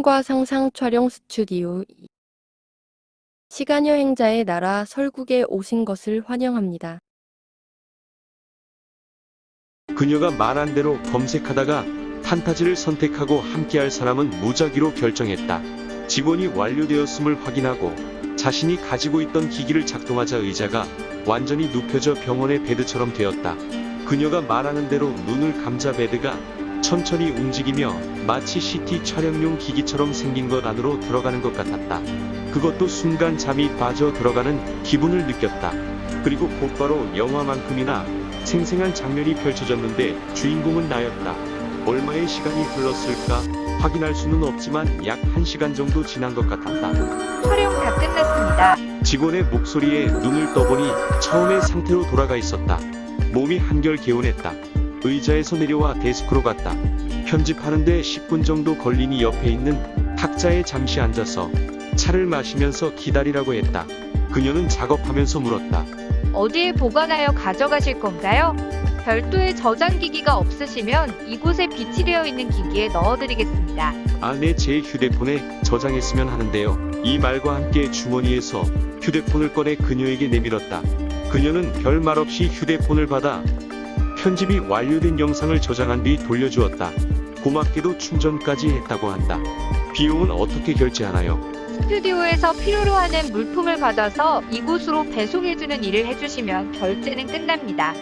꿈과 상상 촬영 스튜디오. 시간여행자의 나라 설국에 오신 것을 환영합니다. 그녀가 말한 대로 검색하다가 판타지를 선택하고 함께할 사람은 무작위로 결정했다. 직원이 완료되었음을 확인하고 자신이 가지고 있던 기기를 작동하자 의자가 완전히 눕혀져 병원의 베드처럼 되었다. 그녀가 말하는 대로 눈을 감자 베드가 천천히 움직이며 마치 CT 촬영용 기기처럼 생긴 것 안으로 들어가는 것 같았다. 그것도 순간 잠이 빠져 들어가는 기분을 느꼈다. 그리고 곧바로 영화만큼이나 생생한 장면이 펼쳐졌는데 주인공은 나였다. 얼마의 시간이 흘렀을까 확인할 수는 없지만 약 1시간 정도 지난 것 같았다. 촬영 다 끝났습니다. 직원의 목소리에 눈을 떠보니 처음의 상태로 돌아가 있었다. 몸이 한결 개운했다. 의자에서 내려와 데스크로 갔다. 편집하는데 10분 정도 걸리니 옆에 있는 탁자에 잠시 앉아서 차를 마시면서 기다리라고 했다. 그녀는 작업하면서 물었다. 어디에 보관하여 가져가실 건가요? 별도의 저장기기가 없으시면 이곳에 비치되어 있는 기기에 넣어드리겠습니다. 네, 제 휴대폰에 저장했으면 하는데요. 이 말과 함께 주머니에서 휴대폰을 꺼내 그녀에게 내밀었다. 그녀는 별말 없이 휴대폰을 받아 편집이 완료된 영상을 저장한 뒤 돌려주었다. 고맙게도 충전까지 했다고 한다. 비용은 어떻게 결제하나요? 스튜디오에서 필요로 하는 물품을 받아서 이곳으로 배송해주는 일을 해주시면 결제는 끝납니다.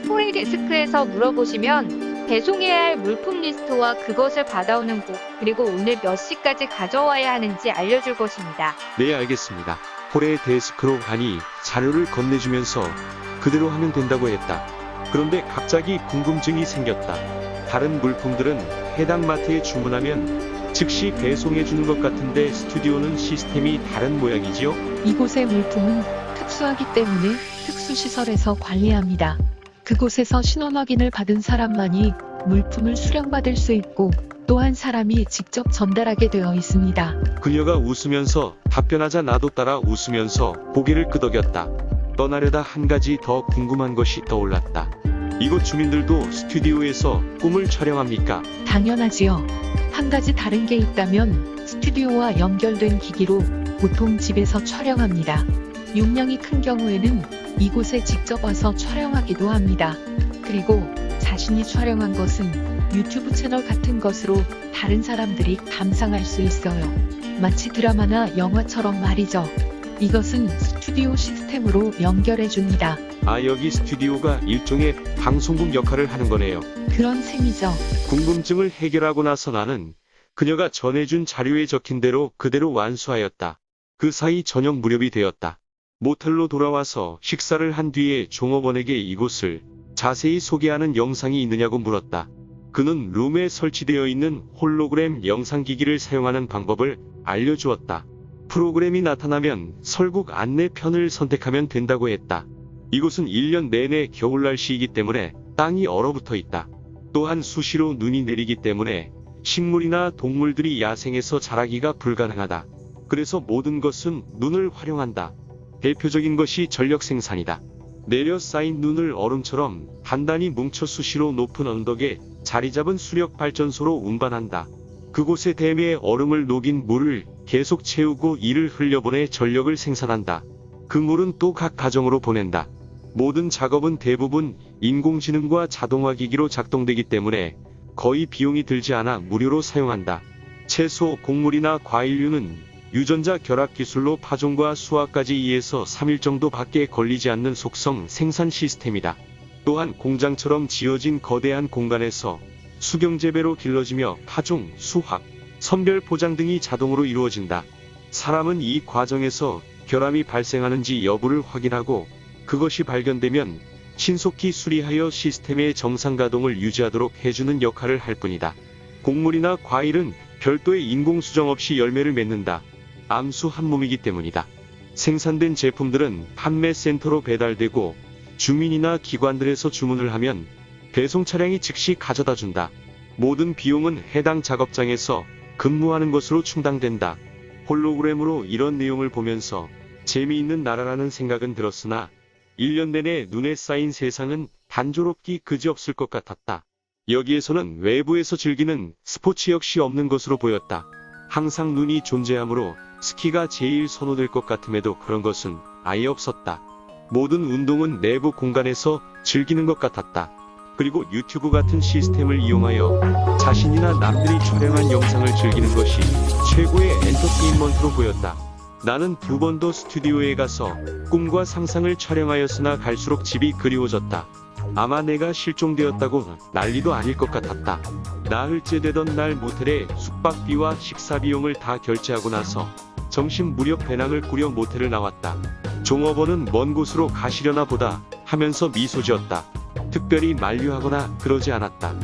포레 데스크에서 물어보시면 배송해야 할 물품 리스트와 그것을 받아오는 곳, 그리고 오늘 몇 시까지 가져와야 하는지 알려줄 것입니다. 네, 알겠습니다. 홀의 데스크로 가니 자료를 건네주면서 그대로 하면 된다고 했다. 그런데 갑자기 궁금증이 생겼다. 다른 물품들은 해당 마트에 주문하면 즉시 배송해주는 것 같은데 스튜디오는 시스템이 다른 모양이지요? 이곳의 물품은 특수하기 때문에 특수시설에서 관리합니다. 그곳에서 신원 확인을 받은 사람만이 물품을 수령받을 수 있고 또한 사람이 직접 전달하게 되어 있습니다. 그녀가 웃으면서 답변하자 나도 따라 웃으면서 고개를 끄덕였다. 떠나려다 한 가지 더 궁금한 것이 떠올랐다. 이곳 주민들도 스튜디오에서 꿈을 촬영합니까? 당연하지요. 한 가지 다른 게 있다면 스튜디오와 연결된 기기로 보통 집에서 촬영합니다. 용량이 큰 경우에는 이곳에 직접 와서 촬영하기도 합니다. 그리고 자신이 촬영한 것은 유튜브 채널 같은 것으로 다른 사람들이 감상할 수 있어요. 마치 드라마나 영화처럼 말이죠. 이것은 스튜디오 시스템으로 연결해 줍니다. 여기 스튜디오가 일종의 방송국 역할을 하는 거네요. 그런 셈이죠. 궁금증을 해결하고 나서 나는 그녀가 전해준 자료에 적힌 대로 그대로 완수하였다. 그 사이 저녁 무렵이 되었다. 모텔로 돌아와서 식사를 한 뒤에 종업원에게 이곳을 자세히 소개하는 영상이 있느냐고 물었다. 그는 룸에 설치되어 있는 홀로그램 영상기기를 사용하는 방법을 알려주었다. 프로그램이 나타나면 설국 안내편을 선택하면 된다고 했다. 이곳은 1년 내내 겨울 날씨이기 때문에 땅이 얼어붙어 있다. 또한 수시로 눈이 내리기 때문에 식물이나 동물들이 야생에서 자라기가 불가능하다. 그래서 모든 것은 눈을 활용한다. 대표적인 것이 전력 생산이다. 내려 쌓인 눈을 얼음처럼 단단히 뭉쳐 수시로 높은 언덕에 자리 잡은 수력 발전소로 운반한다. 그곳에 댐의 얼음을 녹인 물을 계속 채우고 이를 흘려보내 전력을 생산한다. 그 물은 또 각 가정으로 보낸다. 모든 작업은 대부분 인공지능과 자동화 기기로 작동되기 때문에 거의 비용이 들지 않아 무료로 사용한다. 채소, 곡물이나 과일류는 유전자 결합 기술로 파종과 수확까지 2에서 3일 정도밖에 걸리지 않는 속성 생산 시스템이다. 또한 공장처럼 지어진 거대한 공간에서 수경재배로 길러지며 파종, 수확, 선별 포장 등이 자동으로 이루어진다. 사람은 이 과정에서 결함이 발생하는지 여부를 확인하고 그것이 발견되면 신속히 수리하여 시스템의 정상 가동을 유지하도록 해주는 역할을 할 뿐이다. 곡물이나 과일은 별도의 인공 수정 없이 열매를 맺는다. 암수 한 몸이기 때문이다. 생산된 제품들은 판매 센터로 배달되고 주민이나 기관들에서 주문을 하면 배송 차량이 즉시 가져다 준다. 모든 비용은 해당 작업장에서 근무하는 것으로 충당된다. 홀로그램으로 이런 내용을 보면서 재미있는 나라라는 생각은 들었으나 1년 내내 눈에 쌓인 세상은 단조롭기 그지없을 것 같았다. 여기에서는 외부에서 즐기는 스포츠 역시 없는 것으로 보였다. 항상 눈이 존재하므로 스키가 제일 선호될 것 같음에도 그런 것은 아예 없었다. 모든 운동은 내부 공간에서 즐기는 것 같았다. 그리고 유튜브 같은 시스템을 이용하여 자신이나 남들이 촬영한 영상을 즐기는 것이 최고의 엔터테인먼트로 보였다. 나는 2번 더 스튜디오에 가서 꿈과 상상을 촬영하였으나 갈수록 집이 그리워졌다. 아마 내가 실종되었다고 난리도 아닐 것 같았다. 나흘째 되던 날 모텔에 숙박비와 식사 비용을 다 결제하고 나서 점심 무렵 배낭을 꾸려 모텔을 나왔다. 종업원은 먼 곳으로 가시려나 보다 하면서 미소 지었다. 특별히 만류하거나 그러지 않았다.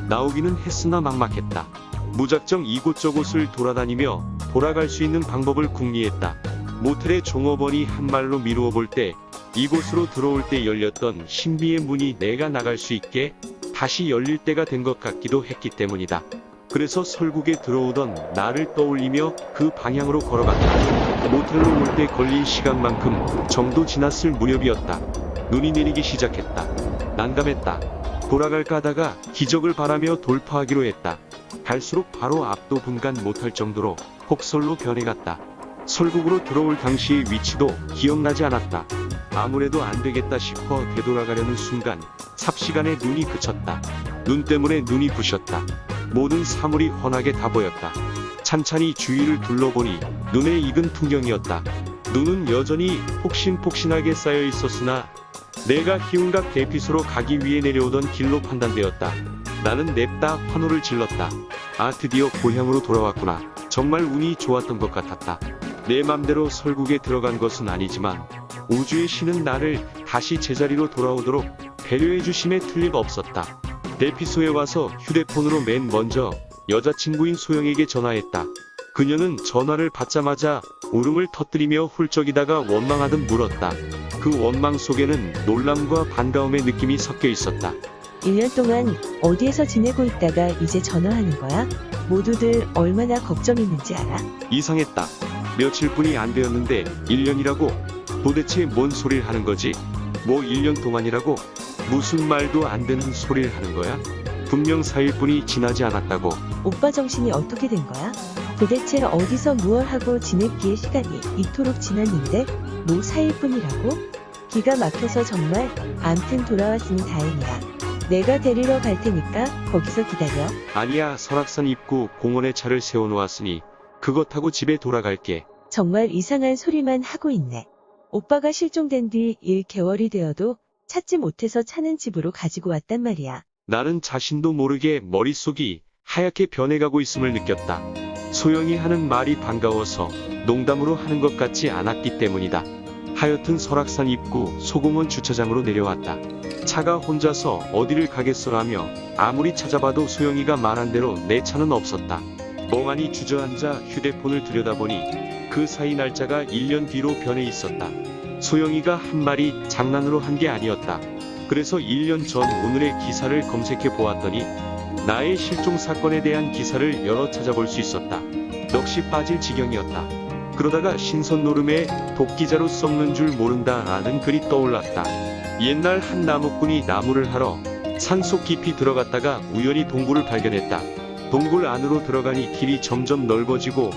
나오기는 했으나 막막했다. 무작정 이곳저곳을 돌아다니며 돌아갈 수 있는 방법을 궁리했다. 모텔의 종업원이 한 말로 미루어 볼 때 이곳으로 들어올 때 열렸던 신비의 문이 내가 나갈 수 있게 다시 열릴 때가 된 것 같기도 했기 때문이다. 그래서 설국에 들어오던 나를 떠올리며 그 방향으로 걸어갔다. 모텔로 올 때 걸린 시간만큼 정도 지났을 무렵이었다. 눈이 내리기 시작했다. 난감했다. 돌아갈까 하다가 기적을 바라며 돌파하기로 했다. 갈수록 바로 앞도 분간 못할 정도로 폭설로 변해갔다. 설국으로 들어올 당시의 위치도 기억나지 않았다. 아무래도 안 되겠다 싶어 되돌아가려는 순간 삽시간에 눈이 그쳤다. 눈 때문에 눈이 부셨다. 모든 사물이 훤하게 다 보였다. 찬찬히 주위를 둘러보니 눈에 익은 풍경이었다. 눈은 여전히 폭신폭신하게 쌓여 있었으나 내가 희운각 대피소로 가기 위해 내려오던 길로 판단되었다. 나는 냅다 환호를 질렀다. 아, 드디어 고향으로 돌아왔구나. 정말 운이 좋았던 것 같았다. 내 맘대로 설국에 들어간 것은 아니지만 우주의 신은 나를 다시 제자리로 돌아오도록 배려해 주심에 틀림없었다. 대피소에 와서 휴대폰으로 맨 먼저 여자친구인 소영에게 전화했다. 그녀는 전화를 받자마자 울음을 터뜨리며 훌쩍이다가 원망하듯 물었다. 그 원망 속에는 놀람과 반가움의 느낌이 섞여 있었다. 1년 동안 어디에서 지내고 있다가 이제 전화하는 거야? 모두들 얼마나 걱정했는지 알아? 이상했다. 며칠뿐이 안 되었는데 1년이라고? 도대체 뭔 소리를 하는 거지? 뭐 1년 동안이라고? 무슨 말도 안 되는 소리를 하는 거야? 분명 4일뿐이 지나지 않았다고. 오빠 정신이 어떻게 된 거야? 도대체 어디서 무얼 하고 지냈기에 시간이 이토록 지났는데 뭐 4일뿐이라고? 기가 막혀서 정말. 암튼 돌아왔으니 다행이야. 내가 데리러 갈 테니까 거기서 기다려. 아니야, 설악산 입구 공원에 차를 세워놓았으니 그거 타고 집에 돌아갈게. 정말 이상한 소리만 하고 있네. 오빠가 실종된 뒤 1개월이 되어도 찾지 못해서 차는 집으로 가지고 왔단 말이야. 나는 자신도 모르게 머릿속이 하얗게 변해가고 있음을 느꼈다. 소영이 하는 말이 반가워서 농담으로 하는 것 같지 않았기 때문이다. 하여튼 설악산 입구 소공원 주차장으로 내려왔다. 차가 혼자서 어디를 가겠어라며 아무리 찾아봐도 소영이가 말한 대로 내 차는 없었다. 멍하니 주저앉아 휴대폰을 들여다보니 그 사이 날짜가 1년 뒤로 변해 있었다. 소영이가 한 말이 장난으로 한 게 아니었다. 그래서 1년 전 오늘의 기사를 검색해 보았더니 나의 실종 사건에 대한 기사를 여러 찾아볼 수 있었다. 넋이 빠질 지경이었다. 그러다가 신선 노름에 도끼자루 썩는 줄 모른다라는 글이 떠올랐다. 옛날 한 나무꾼이 나무를 하러 산속 깊이 들어갔다가 우연히 동굴을 발견했다. 동굴 안으로 들어가니 길이 점점 넓어지고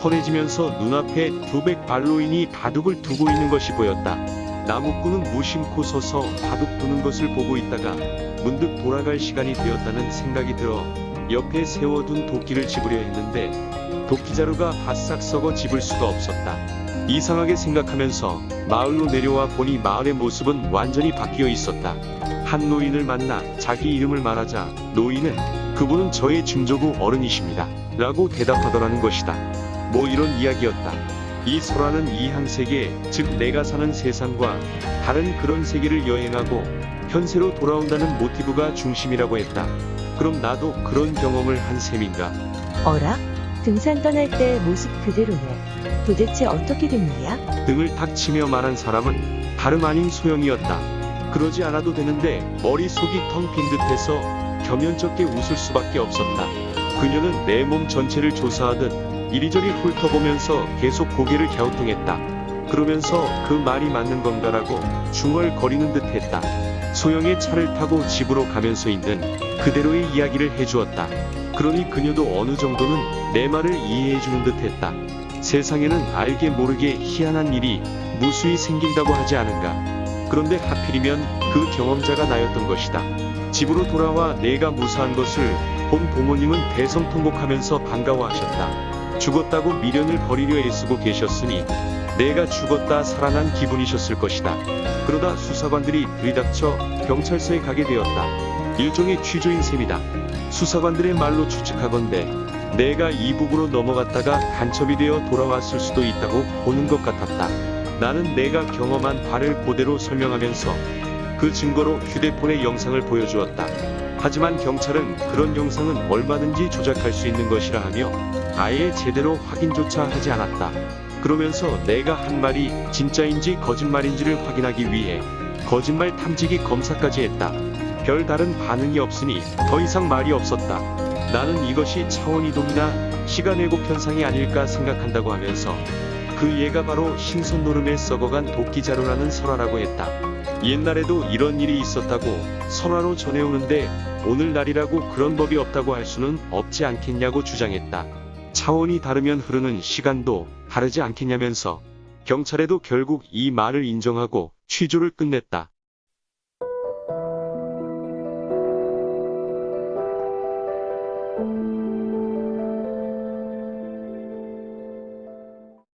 훤해지면서 눈앞에 200발로인이 바둑을 두고 있는 것이 보였다. 나무꾼은 무심코 서서 바둑 두는 것을 보고 있다가 문득 돌아갈 시간이 되었다는 생각이 들어 옆에 세워둔 도끼를 집으려 했는데 도끼자루가 바싹 썩어 집을 수가 없었다. 이상하게 생각하면서 마을로 내려와 보니 마을의 모습은 완전히 바뀌어 있었다. 한 노인을 만나 자기 이름을 말하자 노인은 그분은 저의 증조부 어른이십니다 라고 대답하더라는 것이다. 뭐 이런 이야기였다. 이 소라는 이항세계, 즉 내가 사는 세상과 다른 그런 세계를 여행하고 현세로 돌아온다는 모티브가 중심이라고 했다. 그럼 나도 그런 경험을 한 셈인가? 어라? 등산 떠날 때 모습 그대로네. 도대체 어떻게 된 일이야? 등을 탁 치며 말한 사람은 다름 아닌 소영이었다. 그러지 않아도 되는데 머릿속이 텅 빈 듯해서 겸연쩍게 웃을 수밖에 없었다. 그녀는 내 몸 전체를 조사하듯 이리저리 훑어보면서 계속 고개를 갸우뚱했다. 그러면서 그 말이 맞는 건가라고 중얼거리는 듯 했다. 소영의 차를 타고 집으로 가면서 있는 그대로의 이야기를 해주었다. 그러니 그녀도 어느 정도는 내 말을 이해해주는 듯 했다. 세상에는 알게 모르게 희한한 일이 무수히 생긴다고 하지 않은가. 그런데 하필이면 그 경험자가 나였던 것이다. 집으로 돌아와 내가 무사한 것을 본 부모님은 대성통곡하면서 반가워하셨다. 죽었다고 미련을 버리려 애쓰고 계셨으니 내가 죽었다 살아난 기분이셨을 것이다. 그러다 수사관들이 들이닥쳐 경찰서에 가게 되었다. 일종의 취조인 셈이다. 수사관들의 말로 추측하건대 내가 이북으로 넘어갔다가 간첩이 되어 돌아왔을 수도 있다고 보는 것 같았다. 나는 내가 경험한 바를 그대로 설명하면서 그 증거로 휴대폰의 영상을 보여주었다. 하지만 경찰은 그런 영상은 얼마든지 조작할 수 있는 것이라 하며 아예 제대로 확인조차 하지 않았다. 그러면서 내가 한 말이 진짜인지 거짓말인지를 확인하기 위해 거짓말 탐지기 검사까지 했다. 별 다른 반응이 없으니 더 이상 말이 없었다. 나는 이것이 차원이동이나 시간왜곡 현상이 아닐까 생각한다고 하면서 그 예가 바로 신선 노름에 썩어간 도끼자루라는 설화라고 했다. 옛날에도 이런 일이 있었다고 설화로 전해오는데 오늘날이라고 그런 법이 없다고 할 수는 없지 않겠냐고 주장했다. 차원이 다르면 흐르는 시간도 다르지 않겠냐면서 경찰에도 결국 이 말을 인정하고 취조를 끝냈다.